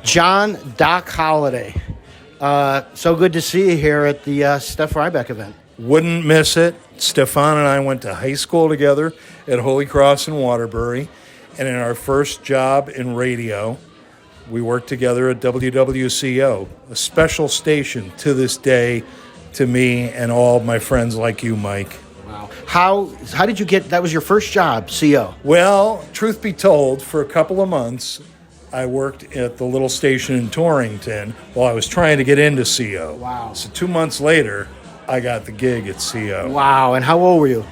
John Doc Holliday. So good to see you here at the Steph Rybak event. Wouldn't miss it. Stefan and I went to high school together at Holy Cross in Waterbury. And in our first job in radio, we worked together at WWCO, a special station to this day to me and all my friends like you, Mike. Wow. How did you get, that was your first job, CO? Well, truth be told, for a couple of months, I worked at the little station in Torrington while I was trying to get into CO. Wow. So 2 months later, I got the gig at CO. Wow. And how old were you?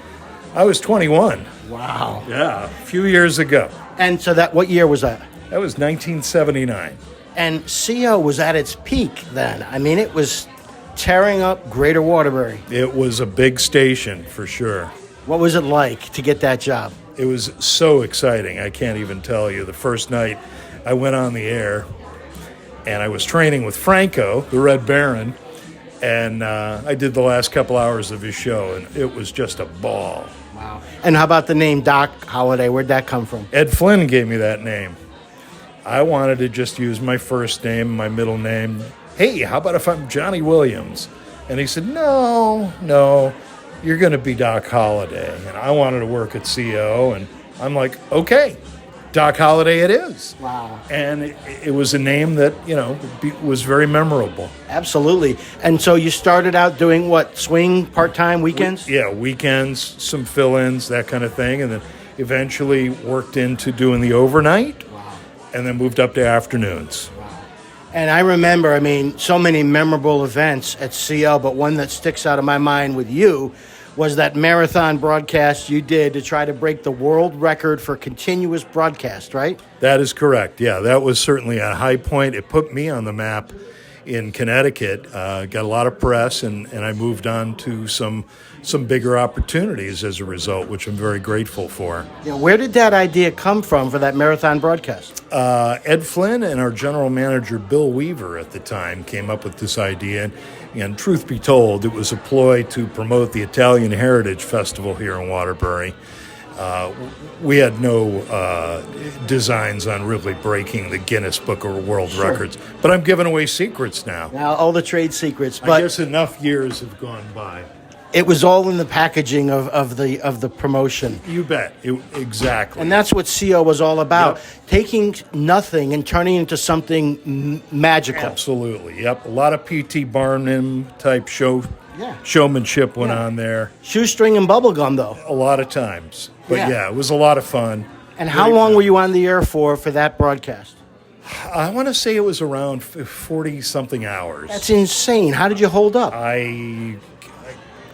I was 21. Wow. Yeah, a few years ago. And so what year was that? That was 1979. And CO was at its peak then. I mean, it was tearing up Greater Waterbury. It was a big station for sure. What was it like to get that job? It was so exciting. I can't even tell you. The first night I went on the air and I was training with Franco, the Red Baron, and I did the last couple hours of his show, and it was just a ball. Wow. And how about the name Doc Holliday? Where'd that come from? Ed Flynn gave me that name. I wanted to just use my first name, my middle name. Hey, how about if I'm Johnny Williams? And he said, no, you're going to be Doc Holliday. And I wanted to work at CO, and I'm like, okay, Doc Holliday it is. Wow. And it was a name that, was very memorable. Absolutely. And so you started out doing what, swing, part-time, weekends? Yeah, weekends, some fill-ins, that kind of thing, and then eventually worked into doing the overnight. Wow. And then moved up to afternoons. Wow. And I remember, so many memorable events at CO, but one that sticks out of my mind with you was that marathon broadcast you did to try to break the world record for continuous broadcast, right? That is correct. Yeah, that was certainly a high point. It put me on the map in Connecticut. Got a lot of press, and I moved on to some bigger opportunities as a result, which I'm very grateful for. Yeah, where did that idea come from for that marathon broadcast? Ed Flynn and our general manager, Bill Weaver, at the time came up with this idea. And truth be told, it was a ploy to promote the Italian Heritage Festival here in Waterbury. We had no designs on really breaking the Guinness Book of World Records. But I'm giving away secrets now. Now, all the trade secrets. But I guess enough years have gone by. It was all in the packaging of the promotion. You bet. Exactly. And that's what CO was all about. Yep. Taking nothing and turning it into something magical. Absolutely. Yep. A lot of P.T. Barnum type showmanship went on there. Shoestring and bubblegum, though. A lot of times. But yeah, it was a lot of fun. And how long were you on the air for that broadcast? I want to say it was around 40-something hours. That's insane. How did you hold up? I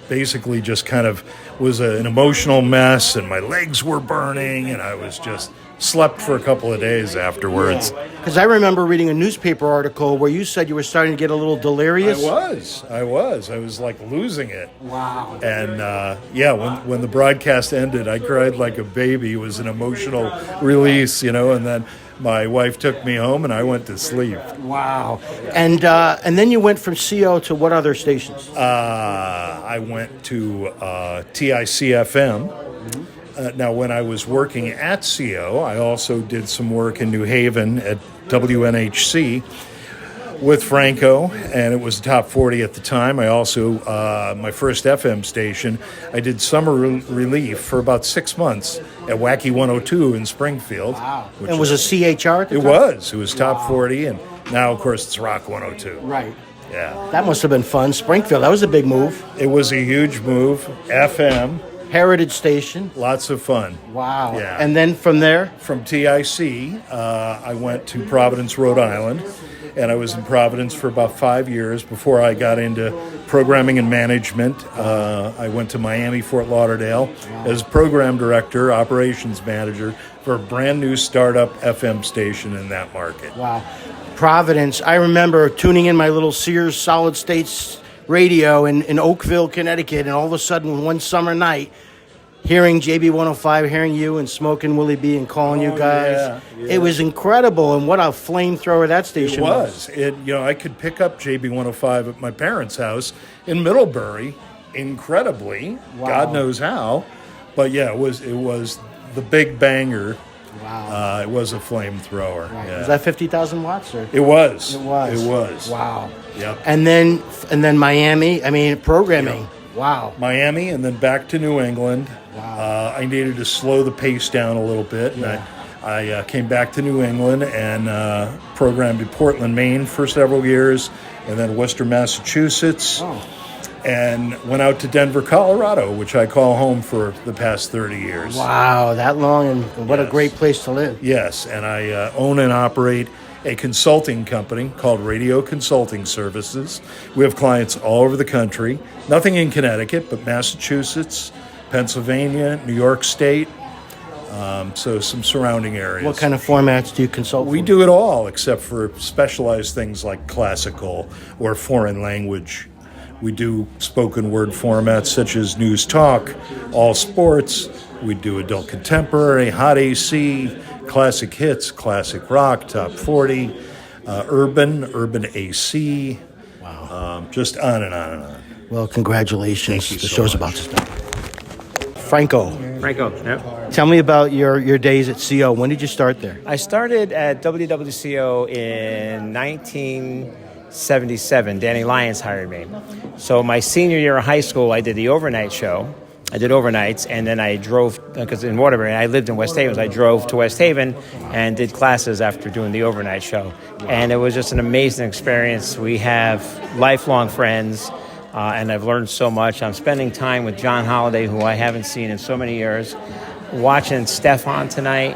basically just kind of was an emotional mess, and my legs were burning, and I was just slept for a couple of days afterwards. Because I remember reading a newspaper article where you said you were starting to get a little delirious. I was like losing it. Wow. And when the broadcast ended, I cried like a baby. It was an emotional release, and then my wife took me home, and I went to sleep. Wow. And then you went from CO to what other stations? I went to TICFM. Mm-hmm. Now, when I was working at CO, I also did some work in New Haven at WNHC with Franco, and it was the top 40 at the time. I also, my first FM station, I did summer relief for about 6 months at Wacky 102 in Springfield. Wow. And was a CHR at the time? It was top 40, and now, of course, it's Rock 102. Right. Yeah. That must have been fun. Springfield, that was a big move. It was a huge move. FM. Heritage station. Lots of fun. Wow. Yeah. And then from there? From TIC, I went to Providence, Rhode Island, and I was in Providence for about 5 years before I got into programming and management. I went to Miami, Fort Lauderdale as program director, operations manager for a brand new startup FM station in that market. Wow. Providence. I remember tuning in my little Sears solid states radio in Oakville, Connecticut, and all of a sudden one summer night, hearing JB 105, hearing you and Smoking Willie B and calling you guys. Yeah. It was incredible, and what a flamethrower that station was. I could pick up JB 105 at my parents' house in Middlebury, incredibly. Wow. God knows how. But yeah, it was the big banger Wow. It was a flamethrower. Right. Yeah. Was that 50,000 watts? Or? It was. It was. It was. Wow. Yep. And then Miami. I mean, programming. Yep. Wow. Miami, and then back to New England. Wow. I needed to slow the pace down a little bit, and I came back to New England and programmed in Portland, Maine for several years, and then Western Massachusetts. Oh. And went out to Denver, Colorado, which I call home for the past 30 years. Wow, that long, and what a great place to live. Yes, and I own and operate a consulting company called Radio Consulting Services. We have clients all over the country, nothing in Connecticut, but Massachusetts, Pennsylvania, New York State, so some surrounding areas. What kind of formats do you consult We for? do it all except for specialized things like classical or foreign language. We do spoken word formats such as news talk, all sports. We do adult contemporary, hot AC, classic hits, classic rock, top 40, urban AC. Wow. Just on and on and on. Well, congratulations. Thank you The so show's much. about to start. Franco, Yep. tell me about your days at CO. When did you start there? I started at WWCO in 1977. Danny Lyons hired me. So my senior year of high school, I did the overnight show. I did overnights, and then I drove, because in Waterbury, I lived in West Haven, so I drove to West Haven and did classes after doing the overnight show. And it was just an amazing experience. We have lifelong friends, and I've learned so much. I'm spending time with John Holliday, who I haven't seen in so many years, watching Stefan tonight.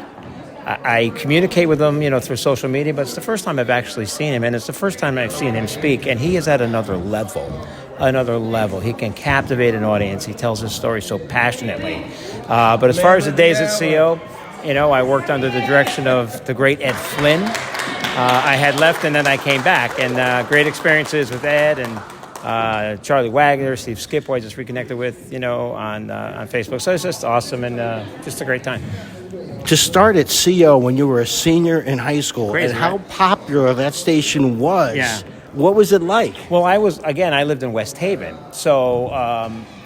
I communicate with him, through social media, but it's the first time I've actually seen him, and it's the first time I've seen him speak, and he is at another level. He can captivate an audience. He tells his story so passionately. But as far as the days at CO, I worked under the direction of the great Ed Flynn. I had left, and then I came back, and great experiences with Ed and Charlie Wagner, Steve Skip, who I just reconnected with, on Facebook. So it's just awesome and just a great time. To start at CO when you were a senior in high school, Crazy, and how right? popular that station was. Yeah. What was it like? Well, I lived in West Haven, so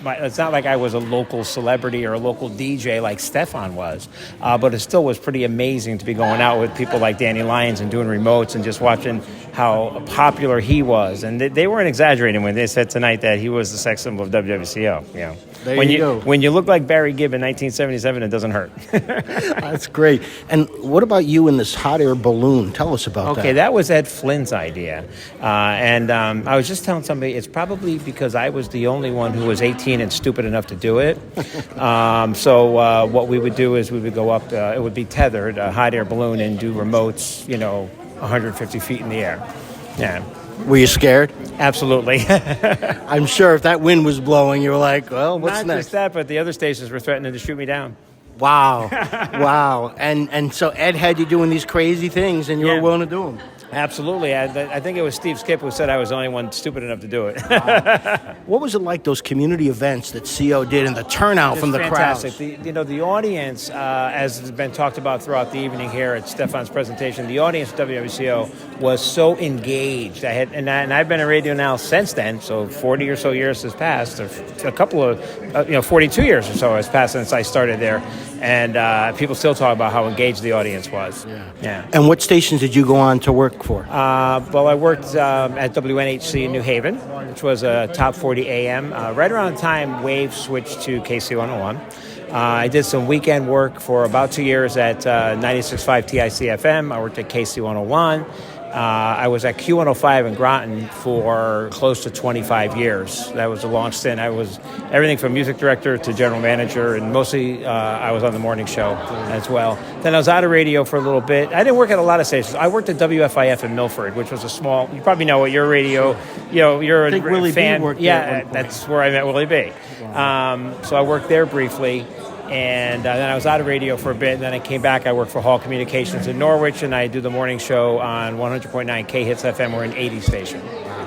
it's not like I was a local celebrity or a local DJ like Stefan was, but it still was pretty amazing to be going out with people like Danny Lyons and doing remotes and just watching how popular he was. And they weren't exaggerating when they said tonight that he was the sex symbol of WWCO. There when you go. When you look like Barry Gibb in 1977, it doesn't hurt. That's great. And what about you in this hot air balloon? Tell us about that. Okay, that was Ed Flynn's idea. And I was just telling somebody, it's probably because I was the only one who was 18 and stupid enough to do it. So what we would do is we would go up, it would be tethered, a hot air balloon, and do remotes, 150 feet in the air. Yeah. Were you scared? Absolutely. I'm sure if that wind was blowing, you were like, well, what's Not next? just that, but the other stations were threatening to shoot me down. Wow. Wow. And so Ed had you doing these crazy things, and you were willing to do them. Absolutely. I think it was Steve Skip who said I was the only one stupid enough to do it. What was it like, those community events that CO did and the turnout from the fantastic. crowds? The audience, as has been talked about throughout the evening here at Stefan's presentation, the audience at WWCO was so engaged. I've been in radio now since then, so 40 or so years has passed, or a couple of, 42 years or so has passed since I started there. And people still talk about how engaged the audience was. Yeah. And what stations did you go on to work for? Well, I worked at WNHC in New Haven, which was a top 40 AM. Right around the time Wave switched to KC 101. I did some weekend work for about 2 years at 96.5 TIC-FM. I worked at KC 101. I was at Q105 in Groton for close to 25 years. That was a long stint. I was everything from music director to general manager, and mostly I was on the morning show as well. Then I was out of radio for a little bit. I didn't work at a lot of stations. I worked at WFIF in Milford, which was a small, you probably know what your radio, you're I think Willie B fan. worked there at one Yeah, point. that's where I met Willie B. So I worked there briefly. And then I was out of radio for a bit, and then I came back. I worked for Hall Communications in Norwich, and I do the morning show on 100.9 K-Hits FM. We're an 80 station.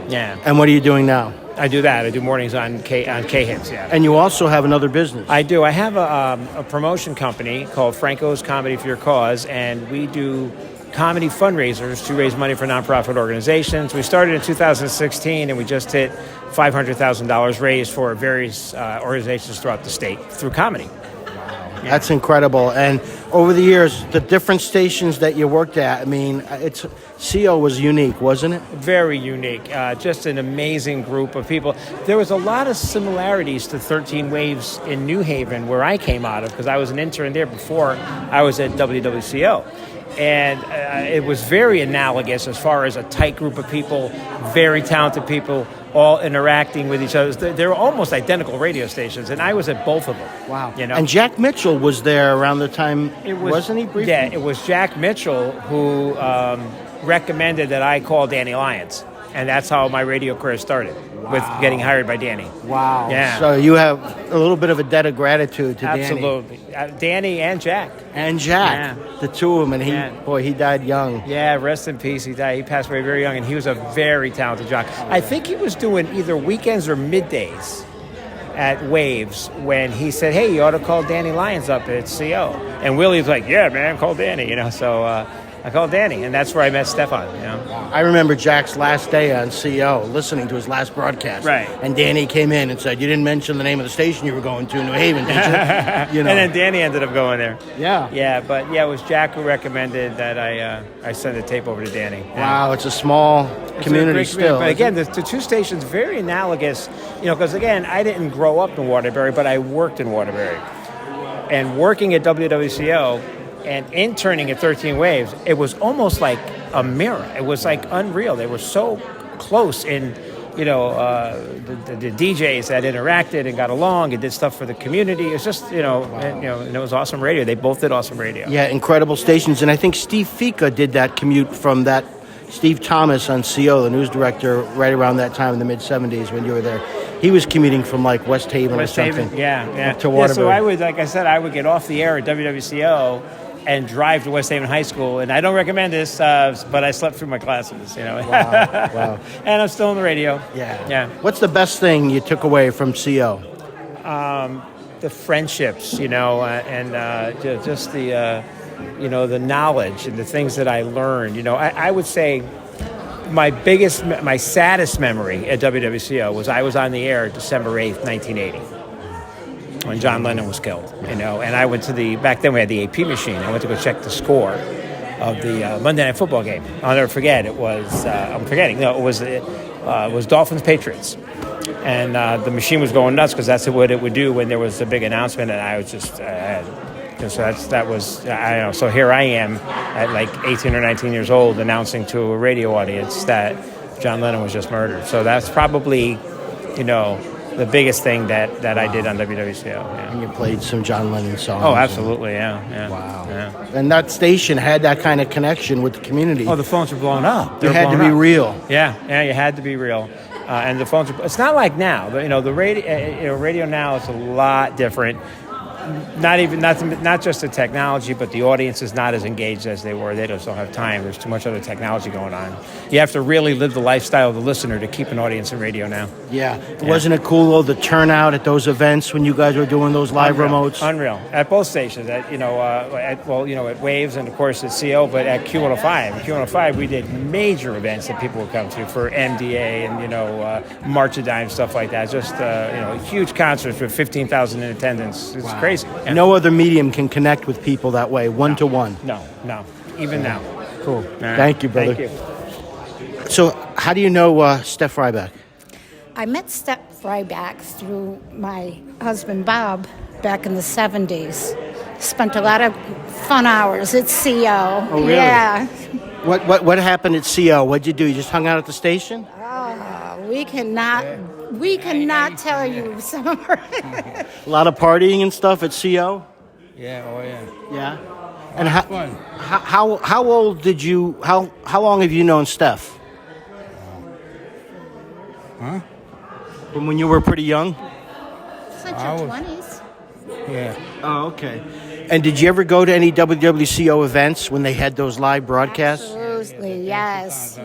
Yeah. And what are you doing now? I do that. I do mornings on K-Hits, yeah. And you also have another business. I do. I have a promotion company called Franco's Comedy for Your Cause, and we do comedy fundraisers to raise money for nonprofit organizations. We started in 2016, and we just hit $500,000 raised for various organizations throughout the state through comedy. That's incredible. And over the years, the different stations that you worked at, I mean, CO was unique, wasn't it? Very unique. Just an amazing group of people. There was a lot of similarities to 13 Waves in New Haven, where I came out of, because I was an intern there before I was at WWCO. And it was very analogous as far as a tight group of people, very talented people, all interacting with each other. They were almost identical radio stations, and I was at both of them. Wow. You know? And Jack Mitchell was there around the time, wasn't he, briefly? Yeah, it was Jack Mitchell who recommended that I call Danny Lyons. And that's how my radio career started, with getting hired by Danny. Wow. Yeah. So you have a little bit of a debt of gratitude to Absolutely. Danny and Jack. And Jack, the two of them, and he died young. Yeah, rest in peace. He died. He passed away very young, and he was a very talented jock. I think he was doing either weekends or middays at Waves when he said, "Hey, you ought to call Danny Lyons up at CO." And Willie was like, "Yeah, man, call Danny." You know, so I called Danny, and that's where I met Stefan. You know, I remember Jack's last day on CO, listening to his last broadcast. Right. And Danny came in and said, "You didn't mention the name of the station you were going to in New Haven, did you?" You know. And then Danny ended up going there. Yeah. Yeah, but it was Jack who recommended that I send the tape over to Danny. Wow, it's a small community still. But again, the two stations very analogous, you know, because again, I didn't grow up in Waterbury, but I worked in Waterbury. And working at WWCO and interning at 13 Waves, it was almost like a mirror. It was like unreal. They were so close in, you know, the DJs that interacted and got along and did stuff for the community. It was just, and it was awesome radio. They both did awesome radio. Yeah, incredible stations. And I think Steve Fika did that commute from that, Steve Thomas on CO, the news director, right around that time in the mid-'70s when you were there. He was commuting from like West Haven or something. To Waterbury. Yeah, so I would, like I said, I would get off the air at WWCO and drive to West Haven High School. And I don't recommend this, but I slept through my classes, you know. Wow. And I'm still on the radio. Yeah. What's the best thing you took away from CO? The friendships, you know, and just the, the knowledge and the things that I learned. You know, I would say my saddest memory at WWCO was I was on the air December 8th, 1980. When John Lennon was killed, you know, and I went to back then we had the AP machine. I went to go check the score of the Monday Night Football game. I'll never forget. It was, it was Dolphins Patriots. And the machine was going nuts because that's what it would do when there was a big announcement. And I was just, so here I am at like 18 or 19 years old announcing to a radio audience that John Lennon was just murdered. So that's probably, the biggest thing that I did on WWCO. Yeah. And you played some John Lennon songs. Oh, absolutely, yeah. Wow. Yeah. And that station had that kind of connection with the community. Oh, the phones were blown up. You had to be real. Yeah, you had to be real. And the phones it's not like now. The radio now is a lot different. Not just the technology, but the audience is not as engaged as they were. They just don't have time. There's too much other technology going on. You have to really live the lifestyle of the listener to keep an audience in radio now. Yeah. Wasn't it cool, though, the turnout at those events when you guys were doing those live remotes? Unreal. At both stations. At Waves and, of course, at CO, but at Q105. At Q105, we did major events that people would come to for MDA and, March of Dimes, stuff like that. Just, huge concerts with 15,000 in attendance. It's crazy. Yeah. No other medium can connect with people that way, one-to-one. No. Even now. Cool. Right. Thank you, brother. Thank you. So how do you know Steph Rybak? I met Steph Rybak through my husband, Bob, back in the 70s. Spent a lot of fun hours at CO. Oh, really? Yeah. What happened at CO? What'd you do? You just hung out at the station? We cannot tell you some of our... A lot of partying and stuff at CO? Yeah. Yeah. And how old did you? How long have you known Steph? Huh? From when you were pretty young? Since your 20s. Yeah. Oh, okay. And did you ever go to any WWCO events when they had those live broadcasts? Absolutely, yes.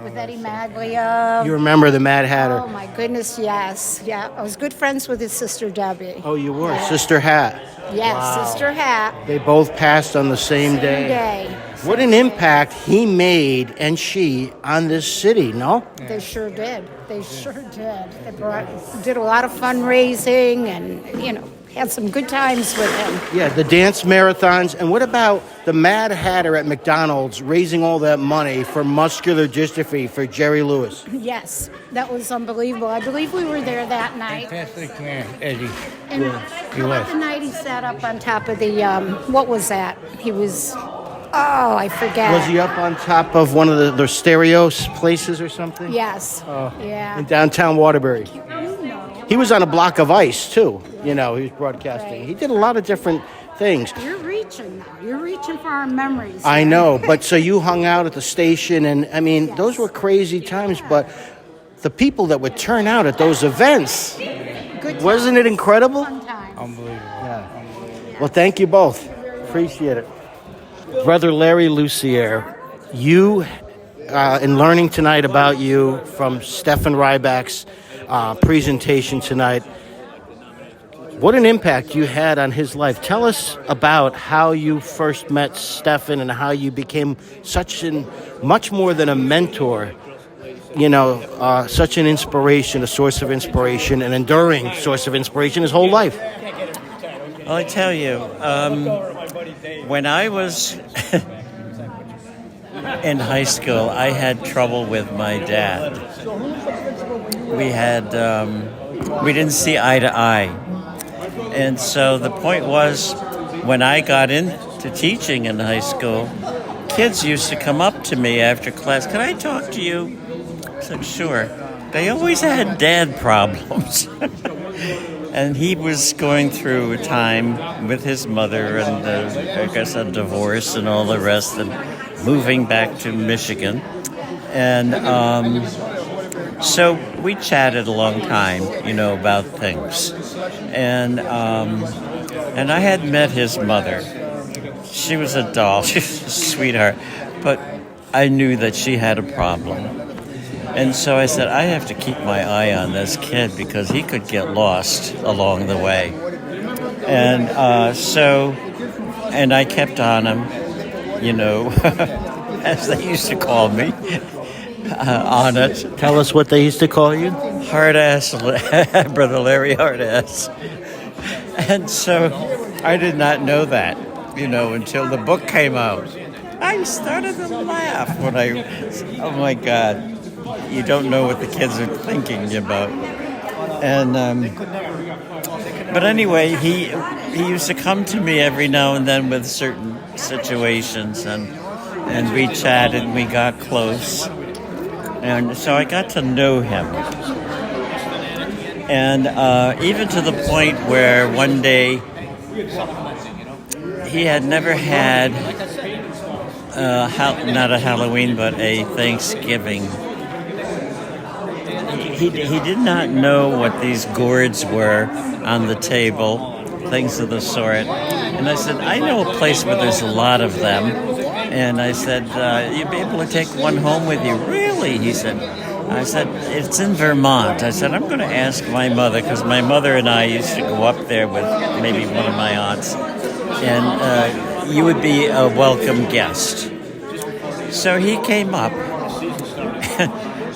With Eddie Maglio. You remember the Mad Hatter? Oh, my goodness, yes. Yeah, I was good friends with his sister, Debbie. Oh, you were? Sister Hat. Yes, Wow. Sister Hat. They both passed on the same day. What an impact he made and she on this city, no? They sure did. They did. They did a lot of fundraising and, had some good times with him. Yeah, the dance marathons. And what about the Mad Hatter at McDonald's raising all that money for muscular dystrophy for Jerry Lewis? Yes, that was unbelievable. I believe we were there that night. Fantastic man, Eddie. And He was. the night he sat up on top of the, what was that? He was, I forget. Was he up on top of one of the stereo places or something? Yes. Yeah. In downtown Waterbury. He was on a block of ice, too. You know, he was broadcasting. Right. He did a lot of different things. You're reaching now. You're reaching for our memories. I know, but so you hung out at the station, and I mean, those were crazy times, but the people that would turn out at those events, Good wasn't it incredible? Fun times. Unbelievable. Well, thank you both. Appreciate it. Brother Larry Lussier, you, in learning tonight about you from Stefan Rybak's presentation tonight, what an impact you had on his life. Tell us about how you first met Stefan and how you became much more than a mentor, you know, such an inspiration, a source of inspiration, an enduring source of inspiration his whole life. Well, I tell you, when I was in high school, I had trouble with my dad. We didn't see eye to eye. And so the point was, when I got into teaching in high school, kids used to come up to me after class, "Can I talk to you?" I said, "Sure." They always had dad problems. And he was going through a time with his mother and, I guess, a divorce and all the rest, and moving back to Michigan. And so we chatted a long time, you know, about things. And I had met his mother. She was a doll. She was a sweetheart. But I knew that she had a problem. And so I said, I have to keep my eye on this kid because he could get lost along the way. And and I kept on him, you know, as they used to call me, on it. Tell us what they used to call you. Hard ass, Brother Larry, hard ass. And so I did not know that, you know, until the book came out. I started to laugh when oh my God. You don't know what the kids are thinking about. And but anyway, he used to come to me every now and then with certain situations, and we chatted, and we got close, and so I got to know him. And even to the point where one day he had never had not a Halloween but a Thanksgiving. He did not know what these gourds were on the table, things of the sort. And I said, I know a place where there's a lot of them. And I said, you'd be able to take one home with you? Really? He said, I said, it's in Vermont. I said, I'm going to ask my mother, because my mother and I used to go up there with maybe one of my aunts. And you would be a welcome guest. So he came up.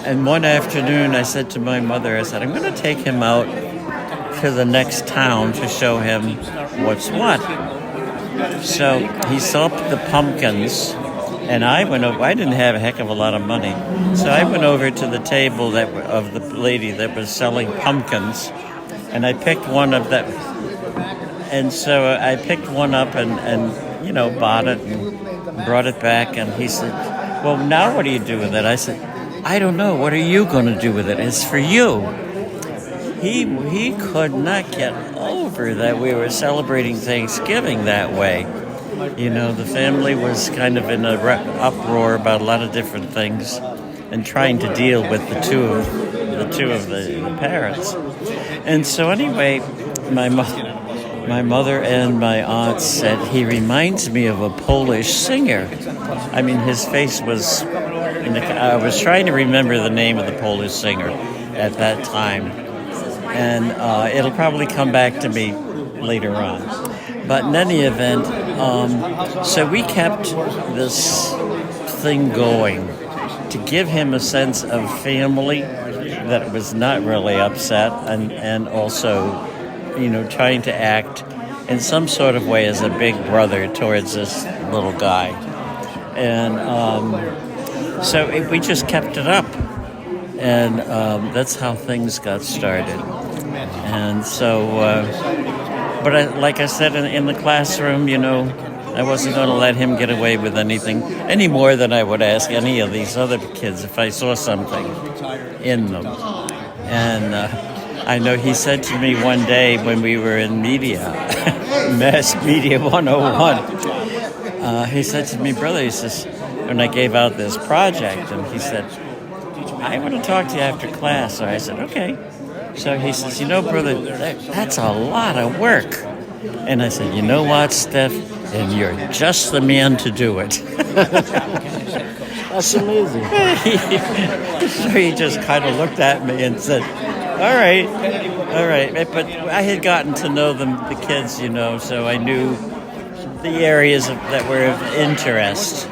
And one afternoon, I said to my mother, I said, I'm going to take him out to the next town to show him what's what. So he saw the pumpkins, and I went over. I didn't have a heck of a lot of money. So I went over to the table of the lady that was selling pumpkins, and I picked one of them. And so I picked one up and you know, bought it and brought it back. And he said, well, now what do you do with it? I said, I don't know. What are you going to do with it? It's for you. He could not get over that we were celebrating Thanksgiving that way. You know, the family was kind of in an uproar about a lot of different things and trying to deal with the two of the parents. And so anyway, my mother and my aunt said, he reminds me of a Polish singer. I mean, his face was... I was trying to remember the name of the Polish singer at that time. And it'll probably come back to me later on. But in any event, so we kept this thing going to give him a sense of family that was not really upset, and also trying to act in some sort of way as a big brother towards this little guy. And so we just kept it up. And that's how things got started. And so, but like I said, in the classroom, I wasn't going to let him get away with anything any more than I would ask any of these other kids if I saw something in them. And I know he said to me one day when we were in media, Mass Media 101, he said to me, brother, he says, when I gave out this project, and he said, I want to talk to you after class. So I said, okay. So he says, brother, that's a lot of work. And I said, you know what, Steph? And you're just the man to do it. That's amazing. So he just kind of looked at me and said, all right. But I had gotten to know the kids, so I knew the areas that were of interest.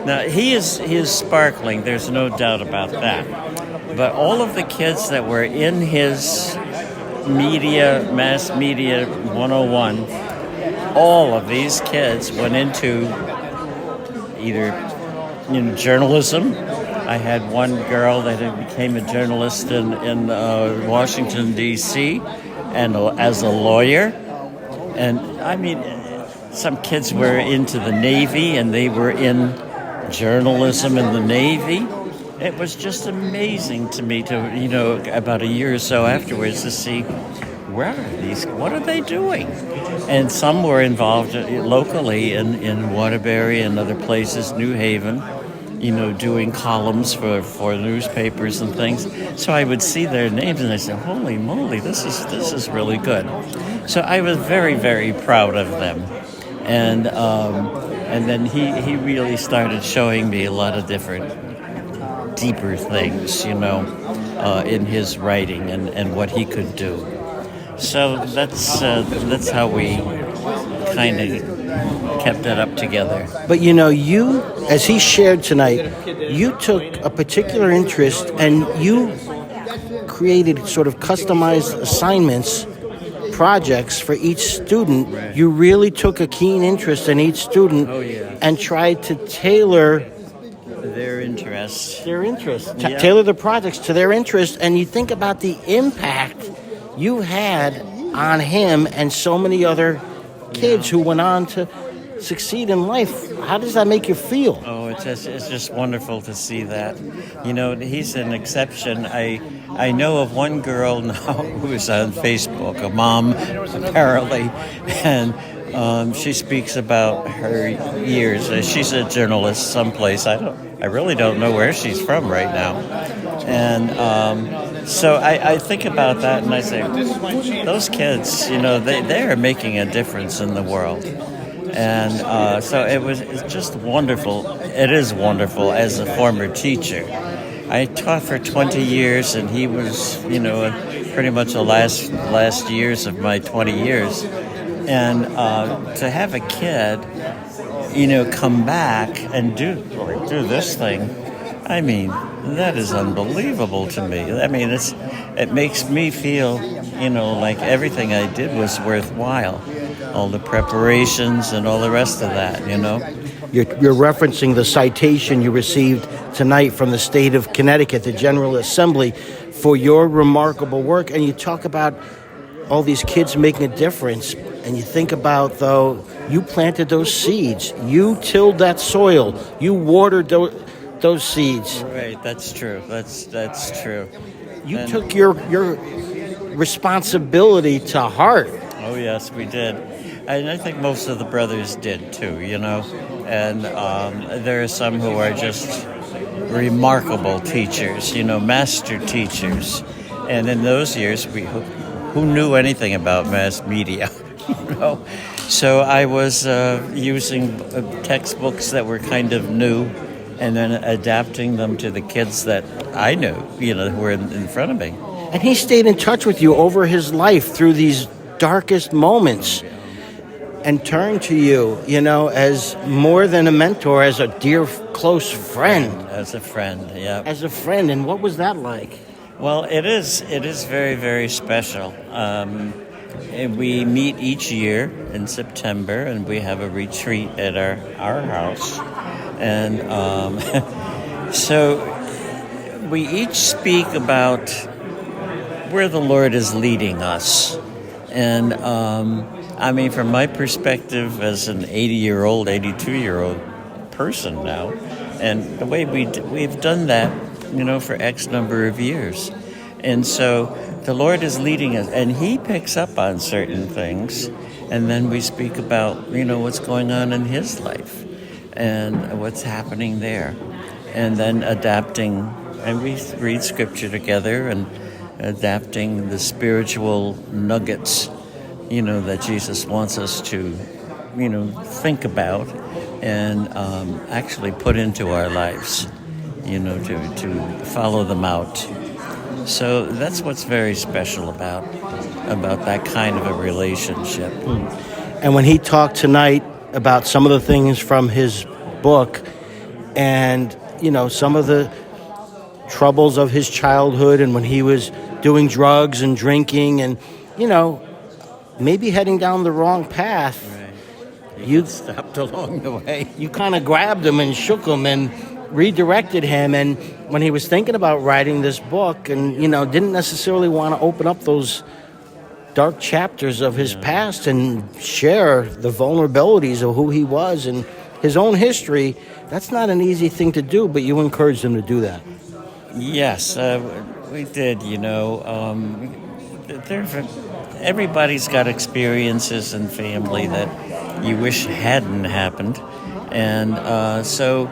Now, he is sparkling, there's no doubt about that. But all of the kids that were in his Mass Media 101, all of these kids went into either journalism. I had one girl that became a journalist in Washington, D.C., and as a lawyer. And, some kids were into the Navy, and they were in journalism in the Navy. It was just amazing to me to, about a year or so afterwards to see where are these, what are they doing? And some were involved locally in Waterbury and other places, New Haven, doing columns for newspapers and things. So I would see their names and I said, holy moly, this is really good. So I was very, very proud of them. And then he really started showing me a lot of different deeper things, in his writing and what he could do. So that's how we kind of kept it up together. But you, as he shared tonight, you took a particular interest and you created sort of customized assignments, projects for each student. Right. You really took a keen interest in each student and tried to tailor their interests. Tailor the projects to their interests. And you think about the impact you had on him and so many other kids who went on to succeed in life. How does that make you feel? Oh, it's just wonderful to see that. He's an exception. I know of one girl now who is on Facebook, a mom apparently, and she speaks about her years. She's a journalist someplace. I really don't know where she's from right now. And so I think about that and I say, those kids, they are making a difference in the world. And so it's just wonderful. It is wonderful as a former teacher. I taught for 20 years, and he was, pretty much the last years of my 20 years. And to have a kid, come back and do this thing, that is unbelievable to me. It makes me feel, like everything I did was worthwhile. All the preparations and all the rest of that, You're referencing the citation you received tonight from the state of Connecticut, the General Assembly, for your remarkable work. And you talk about all these kids making a difference. And you think about, though, you planted those seeds. You tilled that soil. You watered those seeds. Right, that's true. That's true. You took your responsibility to heart. Oh, yes, we did. And I think most of the brothers did, too, And there are some who are just remarkable teachers, master teachers. And in those years, who knew anything about mass media, So I was using textbooks that were kind of new and then adapting them to the kids that I knew, who were in front of me. And he stayed in touch with you over his life through these darkest moments and turned to you, as more than a mentor, as a dear, close friend. As a friend, yeah. As a friend. And what was that like? Well, it is very, very special. And we meet each year in September, and we have a retreat at our house. And so we each speak about where the Lord is leading us. And I mean, from my perspective as an 80-year-old, 82-year-old person now, and the way we've done that, for X number of years. And so the Lord is leading us, and He picks up on certain things, and then we speak about, what's going on in His life and what's happening there. And then adapting, and we read Scripture together and adapting the spiritual nuggets, that Jesus wants us to, think about and actually put into our lives, to follow them out. So that's what's very special about that kind of a relationship. And when he talked tonight about some of the things from his book and, some of the troubles of his childhood and when he was doing drugs and drinking and, maybe heading down the wrong path. Right. You stopped along the way. You kind of grabbed him and shook him and redirected him. And when he was thinking about writing this book and, didn't necessarily want to open up those dark chapters of his past and share the vulnerabilities of who he was and his own history, that's not an easy thing to do, but you encouraged him to do that. Yes, we did, everybody's got experiences in family that you wish hadn't happened. And so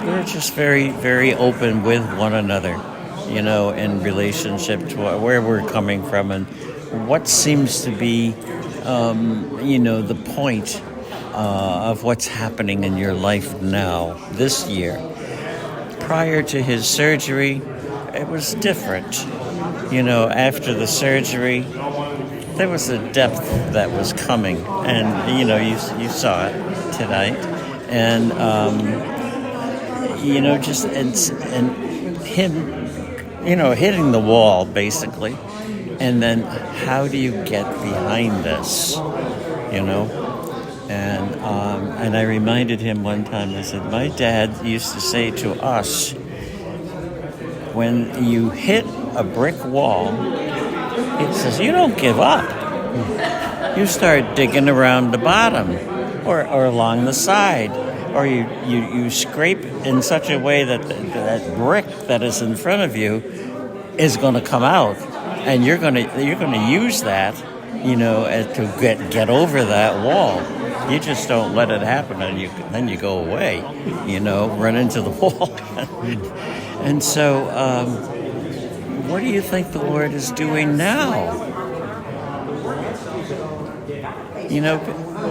we're just very, very open with one another, in relationship to where we're coming from and what seems to be, the point of what's happening in your life now, this year. Prior to his surgery, it was different. After the surgery, there was a depth that was coming, and you saw it tonight, and just and him, hitting the wall basically, and then how do you get behind this, and I reminded him one time. I said, my dad used to say to us, when you hit a brick wall, he says, you don't give up. You start digging around the bottom or along the side, or you scrape in such a way that that brick that is in front of you is going to come out, and you're going to use that, to get over that wall. You just don't let it happen, and then you go away, run into the wall. And so, what do you think the Lord is doing now?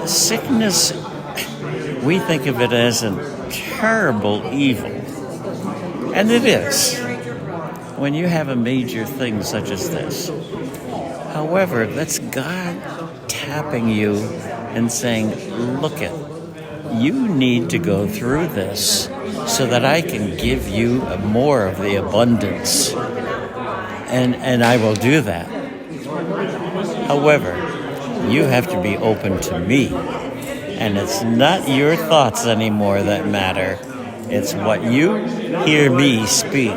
Sickness, we think of it as a terrible evil. And it is, when you have a major thing such as this. However, that's God tapping you and saying, look it, you need to go through this so that I can give you more of the abundance. And I will do that. However, you have to be open to me. And it's not your thoughts anymore that matter. It's what you hear me speak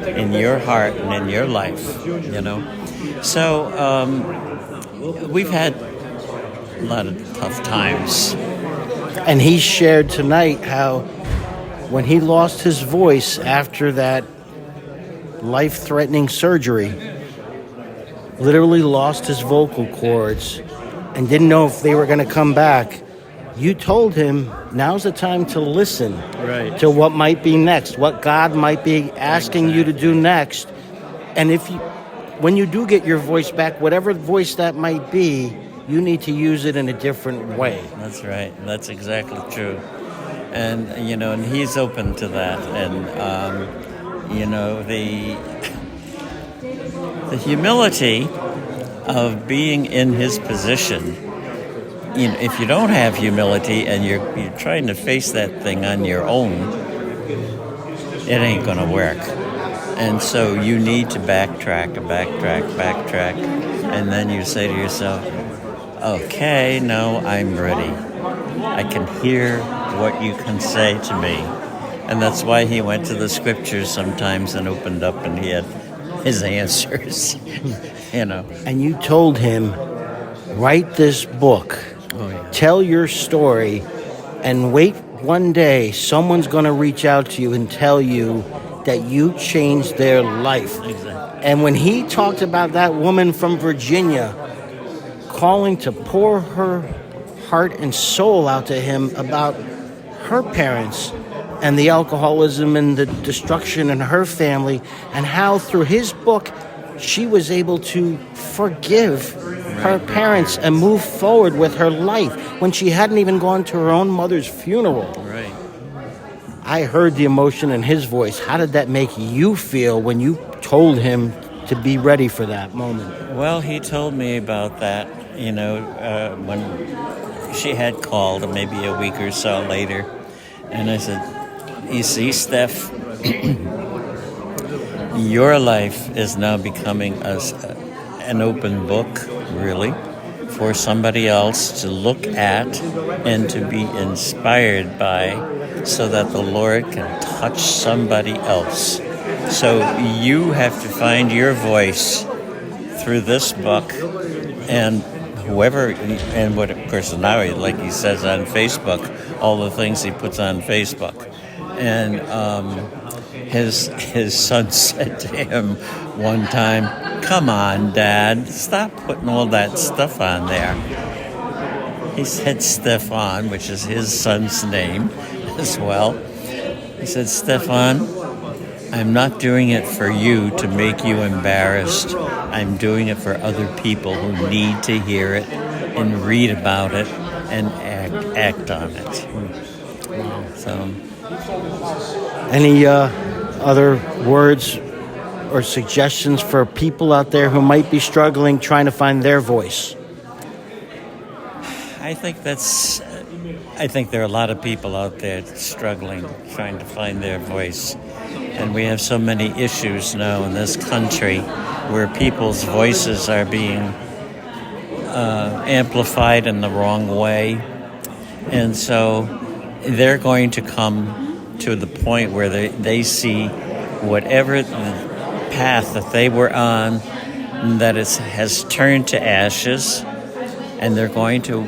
in your heart and in your life, So we've had a lot of tough times. And he shared tonight how when he lost his voice after that life-threatening surgery, literally lost his vocal cords and didn't know if they were going to come back, you told him now's the time to listen to what might be next, what God might be asking you to do next. And when you do get your voice back, whatever voice that might be, you need to use it in a different way. That's right. That's exactly true. And, and he's open to that. And, the humility of being in his position, if you don't have humility and you're trying to face that thing on your own, it ain't going to work. And so you need to backtrack, and then you say to yourself, okay, now I'm ready. I can hear what you can say to me. And that's why he went to the scriptures sometimes and opened up and he had his answers, you know. And you told him, write this book, tell your story, and wait one day someone's going to reach out to you and tell you that you changed their life. Exactly. And when he talked about that woman from Virginia calling to pour her heart and soul out to him about her parents and the alcoholism and the destruction in her family, and how through his book she was able to forgive her parents and move forward with her life when she hadn't even gone to her own mother's funeral. Right. I heard the emotion in his voice. How did that make you feel when you told him to be ready for that moment? Well, he told me about that, you know, when she had called maybe a week or so later. And I said, you see, Steph, your life is now becoming an open book, really, for somebody else to look at and to be inspired by, so that the Lord can touch somebody else. So you have to find your voice through this book, and whoever, and what, of course, now, like he says on Facebook, all the things he puts on Facebook. And his son said to him one time, come on, Dad, stop putting all that stuff on there. He said Stefan, which is his son's name as well. He said, Stefan, I'm not doing it for you to make you embarrassed. I'm doing it for other people who need to hear it and read about it and act on it. So, any other words or suggestions for people out there who might be struggling trying to find their voice? I think there are a lot of people out there struggling, trying to find their voice. And we have so many issues now in this country where people's voices are being amplified in the wrong way. And so they're going to come to the point where they see whatever the path that they were on, that has turned to ashes, and they're going to,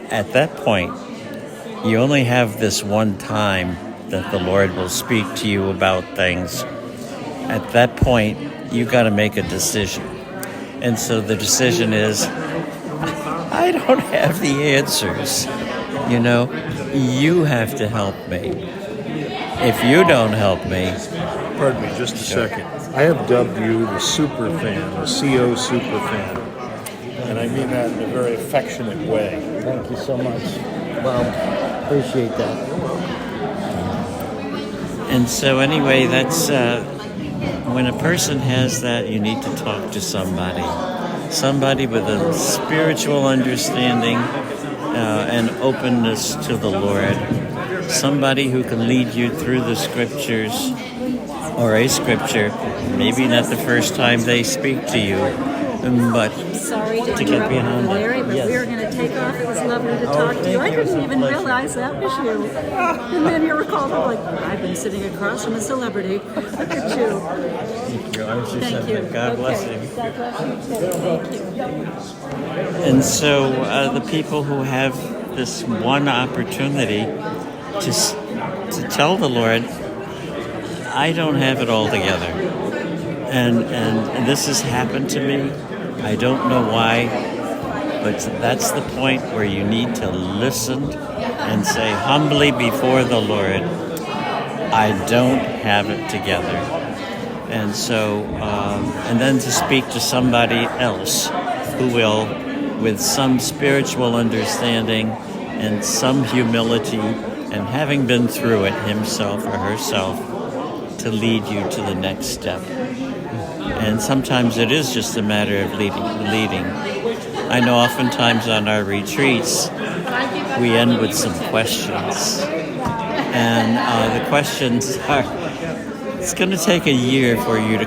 at that point, you only have this one time that the Lord will speak to you about things. At that point, you got to make a decision. And so the decision is, I don't have the answers. You know, you have to help me. If you don't help me... Pardon me, just a second. I have dubbed you the super fan, the CO super fan. And I mean that in a very affectionate way. Thank you so much. Well, appreciate that. And so anyway, that's... when a person has that, you need to talk to somebody. Somebody with a spiritual understanding and openness to the Lord. Somebody who can lead you through the scriptures, or a scripture, maybe not the first time they speak to you, but Sorry to to get behind it. Larry, but Yes. we were going to take off. It was lovely to talk to you. I didn't even realize that was you. And then you were called up like, I've been sitting across from a celebrity. Look at you. Thank you. God bless Okay. you. God bless you too. Thank you. And so the people who have this one opportunity to tell the Lord, I don't have it all together. And this has happened to me. I don't know why, but that's the point where you need to listen and say humbly before the Lord, I don't have it together. And so, and then to speak to somebody else who will, with some spiritual understanding and some humility, and having been through it himself or herself, to lead you to the next step. And sometimes it is just a matter of leading. I know oftentimes on our retreats, we end with some questions. And the questions are, It's going to take a year for you to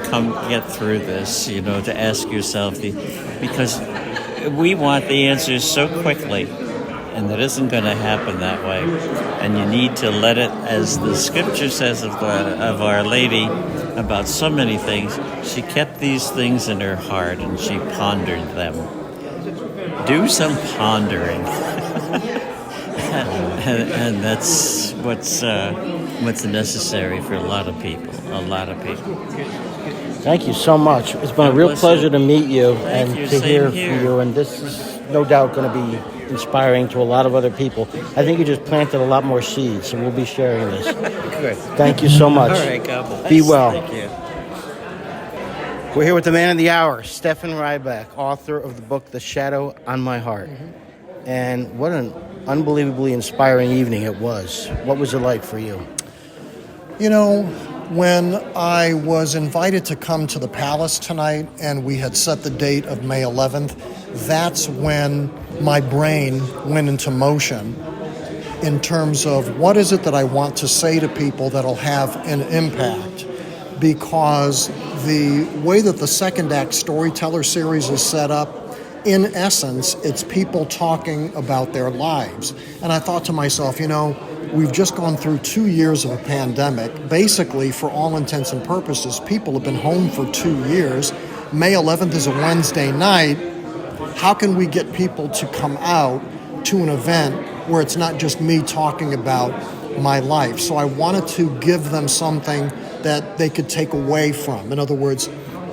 get through this, to ask yourself because we want the answers so quickly, and that isn't going to happen that way. And you need to let it, as the scripture says of Our Lady about so many things, she kept these things in her heart and she pondered them. Do some pondering. and that's what's necessary for a lot of people. Thank you so much. It's been a real pleasure to meet you and you. to Same hear here. from you. And this is no doubt going to be inspiring to a lot of other people. I think you just planted a lot more seeds, so we'll be sharing this. Good. Thank you so much. All right, God bless. Be well. Thank you. We're here with the man of the hour, Stefan Rybak, author of the book The Shadow on My Heart. And what an unbelievably inspiring evening it was. What was it like for you? When I was invited to come to the Palace tonight and we had set the date of May 11th, that's when my brain went into motion in terms of what is it that I want to say to people that'll have an impact. Because the way that the Second Act Storyteller series is set up, in essence, it's people talking about their lives. And I thought to myself, we've just gone through 2 years of a pandemic. Basically, for all intents and purposes, people have been home for 2 years. May 11th is a Wednesday night. How can we get people to come out to an event where it's not just me talking about my life? So I wanted to give them something that they could take away from. In other words,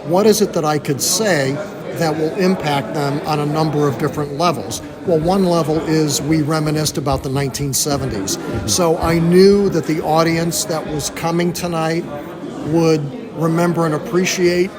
what is it that I could say that will impact them on a number of different levels? Well, one level is we reminisced about the 1970s. So I knew that the audience that was coming tonight would remember and appreciate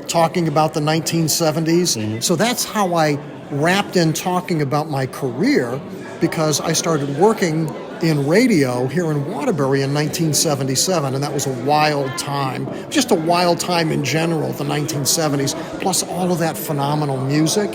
talking about the 1970s. So that's how I wrapped in talking about my career, because I started working in radio here in Waterbury in 1977, and that was a wild time. Just a wild time in general, the 1970s, plus all of that phenomenal music.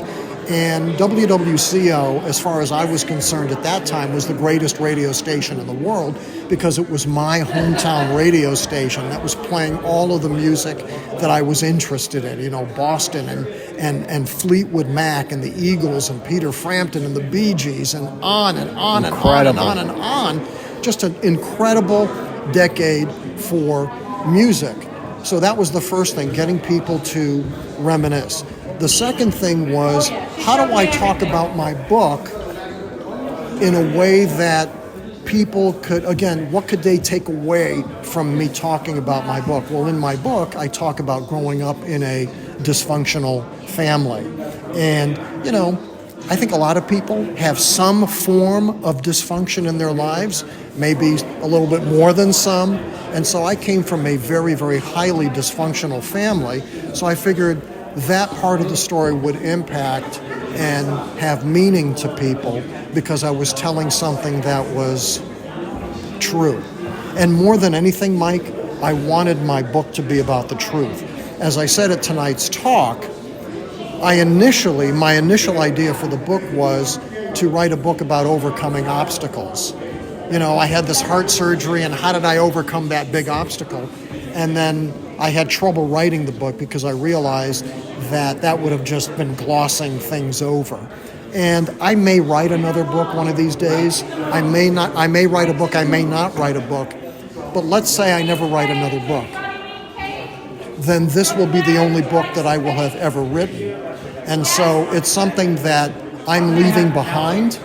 And WWCO, as far as I was concerned at that time, was the greatest radio station in the world, because it was my hometown radio station that was playing all of the music that I was interested in, Boston and Fleetwood Mac and the Eagles and Peter Frampton and the Bee Gees and on and on and on and on and on. Just an incredible decade for music. So that was the first thing, getting people to reminisce. The second thing was, how do I talk about my book in a way that people could, again, what could they take away from me talking about my book? Well, in my book, I talk about growing up in a dysfunctional family. And, I think a lot of people have some form of dysfunction in their lives, maybe a little bit more than some. And so I came from a very, very highly dysfunctional family. So I figured that part of the story would impact and have meaning to people, because I was telling something that was true. And more than anything, Mike, I wanted my book to be about the truth. As I said at tonight's talk, my initial idea for the book was to write a book about overcoming obstacles. I had this heart surgery, and how did I overcome that big obstacle? And then I had trouble writing the book because I realized that would have just been glossing things over. And I may write another book one of these days. I may write a book, I may not write a book. But let's say I never write another book. Then this will be the only book that I will have ever written. And so it's something that I'm leaving behind.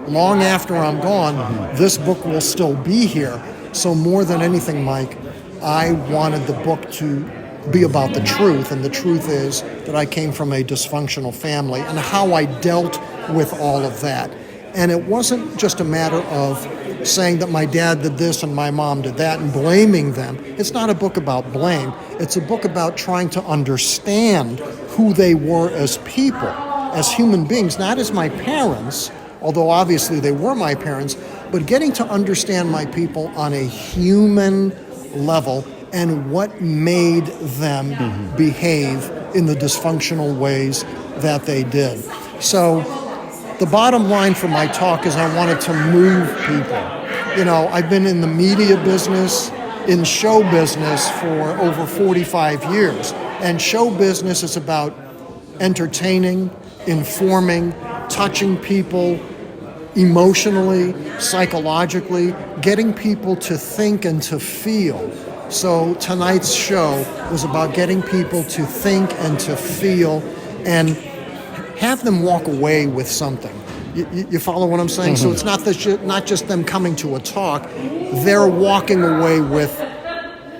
Long after I'm gone, this book will still be here. So more than anything, Mike, I wanted the book to be about the truth, and the truth is that I came from a dysfunctional family and how I dealt with all of that. And it wasn't just a matter of saying that my dad did this and my mom did that and blaming them. It's not a book about blame. It's a book about trying to understand who they were as people, as human beings, not as my parents, although obviously they were my parents, but getting to understand my people on a human level and what made them behave in the dysfunctional ways that they did. So the bottom line for my talk is I wanted to move people. I've been in the media business, in show business for over 45 years. And show business is about entertaining, informing, touching people emotionally, psychologically, getting people to think and to feel. So tonight's show was about getting people to think and to feel and have them walk away with something. You follow what I'm saying? So it's not just them coming to a talk. They're walking away with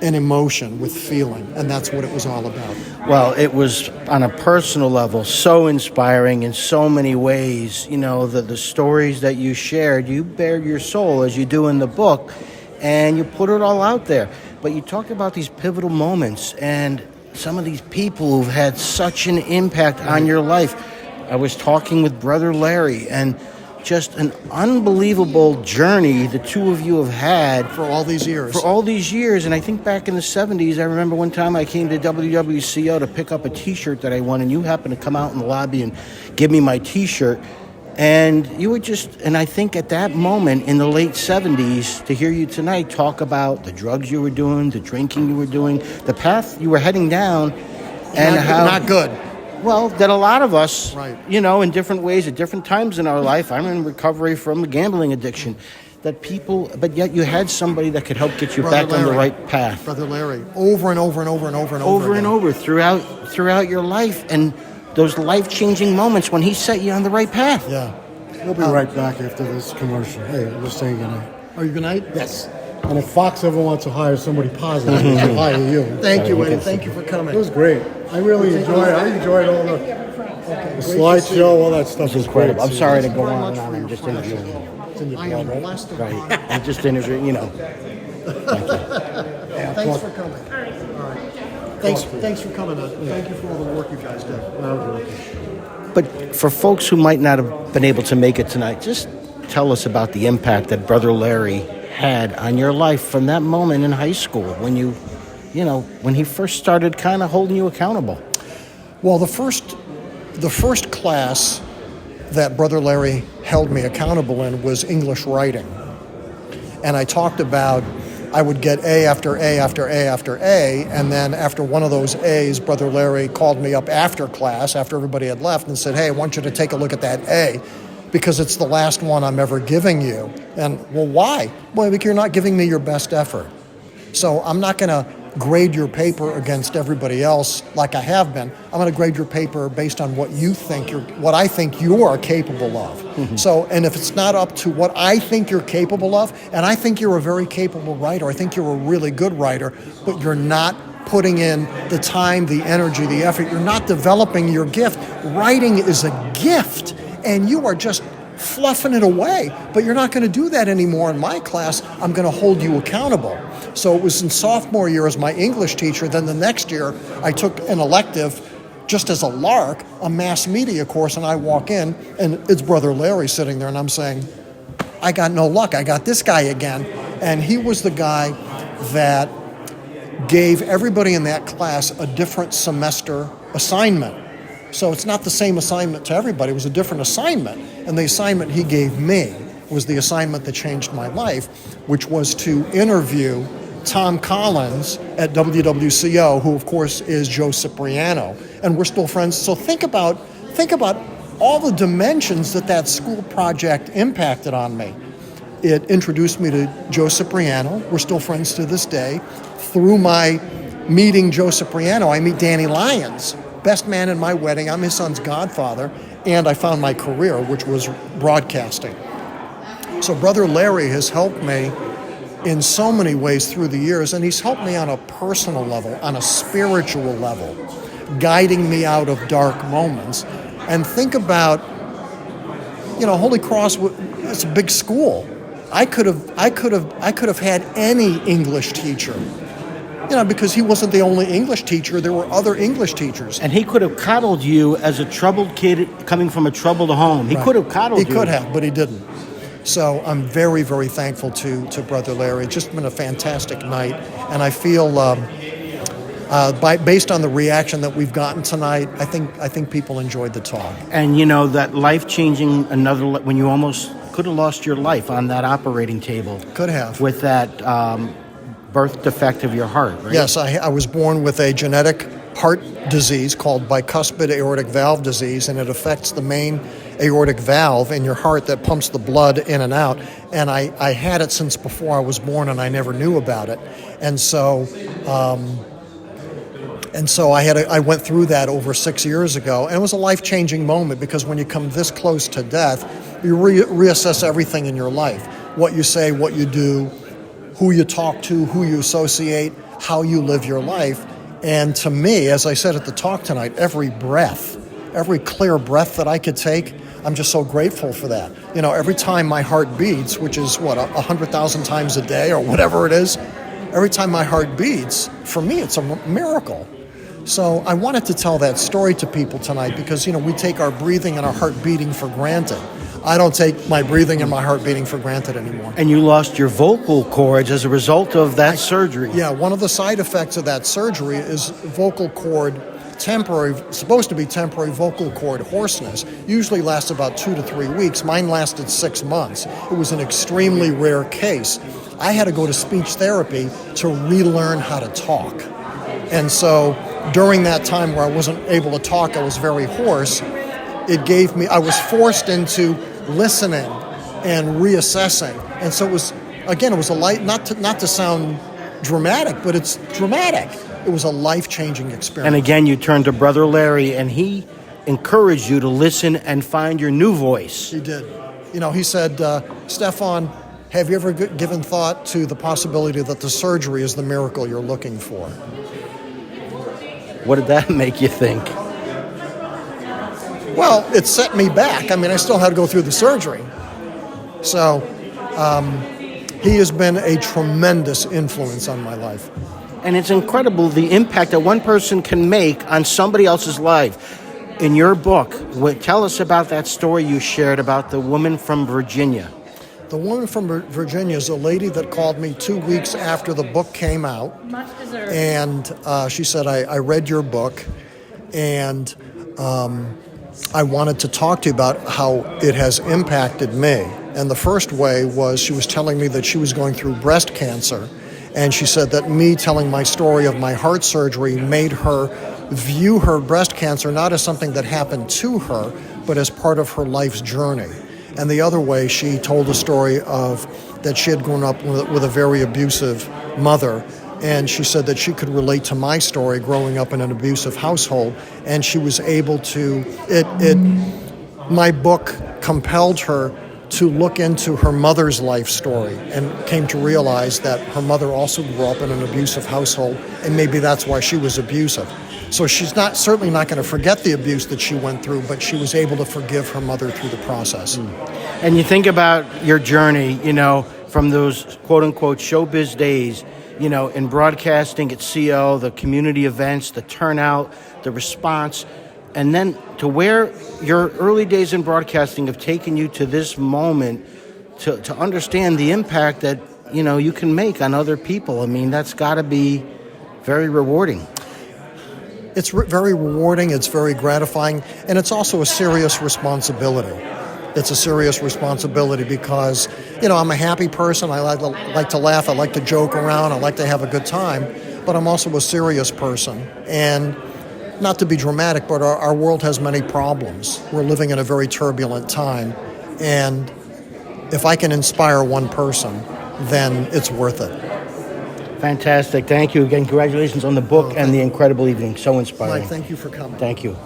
an emotion, with feeling, and that's what it was all about. Well, it was on a personal level so inspiring in so many ways. You know, the stories that you shared, you bared your soul as you do in the book, and you put it all out there. But you talked about these pivotal moments and some of these people who've had such an impact on your life. I was talking with Brother Larry, and just an unbelievable journey the two of you have had For all these years. And I think back in the 70s, I remember one time I came to WWCO to pick up a T-shirt that I won, and you happened to come out in the lobby and give me my T-shirt. And you were and I think at that moment in the late 70s, to hear you tonight talk about the drugs you were doing, the drinking you were doing, the path you were heading down, and Not good. Well, that a lot of us, Right. you know, in different ways, at different times in our life, I'm in recovery from the gambling addiction, but yet you had somebody that could help get you Brother back on the Larry. right path. Brother Larry, over and over and over and over and over Over and again. over throughout your life, and those life-changing moments when he set you on the right path. Yeah. We'll be right back after this commercial. Hey, I'm just saying goodnight. Are you good night? Yes. And if Fox ever wants to hire somebody positive, they'll hire you. Thank you, Eddie. Thank you for coming. It was great. I really enjoyed it. I enjoyed all the slideshow, all that stuff. It's incredible. I'm sorry to go on and on. I'm just interviewing you. It's in your I am blood, right? blessed. Right. I'm just interviewing, you know. Thanks for coming. All right. Thanks for coming. Thank you for all the work you guys did. But for folks who might not have been able to make it tonight, just tell us about the impact that Brother Larry had on your life from that moment in high school when when he first started kind of holding you accountable. Well, the first class that Brother Larry held me accountable in was English writing. And I talked about I would get A after A after A after A, and then after one of those A's, Brother Larry called me up after class, after everybody had left, and said, hey, I want you to take a look at that A, because it's the last one I'm ever giving you. And, well, why? Well, because you're not giving me your best effort. So I'm not going to grade your paper against everybody else like I have been. I'm going to grade your paper based on what I think you are capable of. Mm-hmm. So, and if it's not up to what I think you're capable of, and I think you're a very capable writer, I think you're a really good writer, but you're not putting in the time, the energy, the effort, you're not developing your gift. Writing is a gift, and you are just fluffing it away, but you're not going to do that anymore in my class. I'm going to hold you accountable. So it was in sophomore year as my English teacher. Then the next year, I took an elective, just as a lark, a mass media course, and I walk in, and it's Brother Larry sitting there, and I'm saying, I got no luck. I got this guy again. And he was the guy that gave everybody in that class a different semester assignment. So it's not the same assignment to everybody. It was a different assignment. And the assignment he gave me was the assignment that changed my life, which was to interview Tom Collins at WWCO, who of course is Joe Cipriano, and we're still friends. So think about all the dimensions that school project impacted on me. It introduced me to Joe Cipriano. We're still friends to this day. Through my meeting Joe Cipriano, I meet Danny Lyons, best man in my wedding. I'm his son's godfather, and I found my career, which was broadcasting. So Brother Larry has helped me in so many ways through the years, and he's helped me on a personal level, on a spiritual level, guiding me out of dark moments. And think about, Holy Cross, it's a big school. I could have had any English teacher, because he wasn't the only English teacher. There were other English teachers. And he could have coddled you as a troubled kid coming from a troubled home. He could have coddled you. He could have, but he didn't. So I'm very, very thankful to Brother Larry. It's just been a fantastic night, and I feel, based on the reaction that we've gotten tonight, I think people enjoyed the talk. And that life-changing when you almost could have lost your life on that operating table. Could have. With that birth defect of your heart, right? Yes, I was born with a genetic heart disease called bicuspid aortic valve disease, and it affects the main aortic valve in your heart that pumps the blood in and out. And I had it since before I was born, and I never knew about it. And so I went through that over 6 years ago, and it was a life-changing moment, because when you come this close to death, you reassess everything in your life. What you say, what you do, who you talk to, who you associate, how you live your life. And to me, as I said at the talk tonight, every breath, every clear breath that I could take, I'm just so grateful for that. You know, every time my heart beats, which is 100,000 times a day or whatever it is, every time my heart beats, for me, it's a miracle. So I wanted to tell that story to people tonight, because, you know, we take our breathing and our heart beating for granted. I don't take my breathing and my heart beating for granted anymore. And you lost your vocal cords as a result of that surgery. Yeah, one of the side effects of that surgery is vocal cord supposed to be temporary vocal cord hoarseness. Usually lasts about 2 to 3 weeks. Mine lasted 6 months. It was an extremely rare case. I had to go to speech therapy to relearn how to talk. And so during that time where I wasn't able to talk, I was very hoarse. I was forced into listening and reassessing. And so it was a light, not to sound dramatic, but it's dramatic. It was a life-changing experience. And again, you turned to Brother Larry, and he encouraged you to listen and find your new voice. He did. You know, he said, Stefan, have you ever given thought to the possibility that the surgery is the miracle you're looking for? What did that make you think? Well, it set me back. I mean, I still had to go through the surgery. So he has been a tremendous influence on my life. And it's incredible the impact that one person can make on somebody else's life. In your book, tell us about that story you shared about the woman from Virginia. The woman from Virginia is a lady that called me 2 weeks after the book came out. Much deserved. And she said, I read your book, and I wanted to talk to you about how it has impacted me. And the first way was, she was telling me that she was going through breast cancer. And she said that me telling my story of my heart surgery made her view her breast cancer not as something that happened to her, but as part of her life's journey. And the other way, she told a story of that she had grown up with a very abusive mother. And she said that she could relate to my story growing up in an abusive household. And she was able to, my book compelled her to look into her mother's life story, and came to realize that her mother also grew up in an abusive household, and maybe that's why she was abusive. So she's certainly not going to forget the abuse that she went through, but she was able to forgive her mother through the process. And you think about your journey, you know, from those quote-unquote showbiz days, you know, in broadcasting at CO, the community events, the turnout, the response, and then to where your early days in broadcasting have taken you to this moment to understand the impact that, you know, you can make on other people. I mean, that's got to be very rewarding. It's very rewarding, it's very gratifying, and it's also a serious responsibility. It's a serious responsibility because, you know, I'm a happy person. I like to laugh, I like to joke around, I like to have a good time, but I'm also a serious person. And not to be dramatic, but our world has many problems. We're living in a very turbulent time, and if I can inspire one person, then it's worth it. Fantastic. Thank you again. Congratulations on the book and the incredible evening. So inspiring. Mike, thank you for coming. Thank you.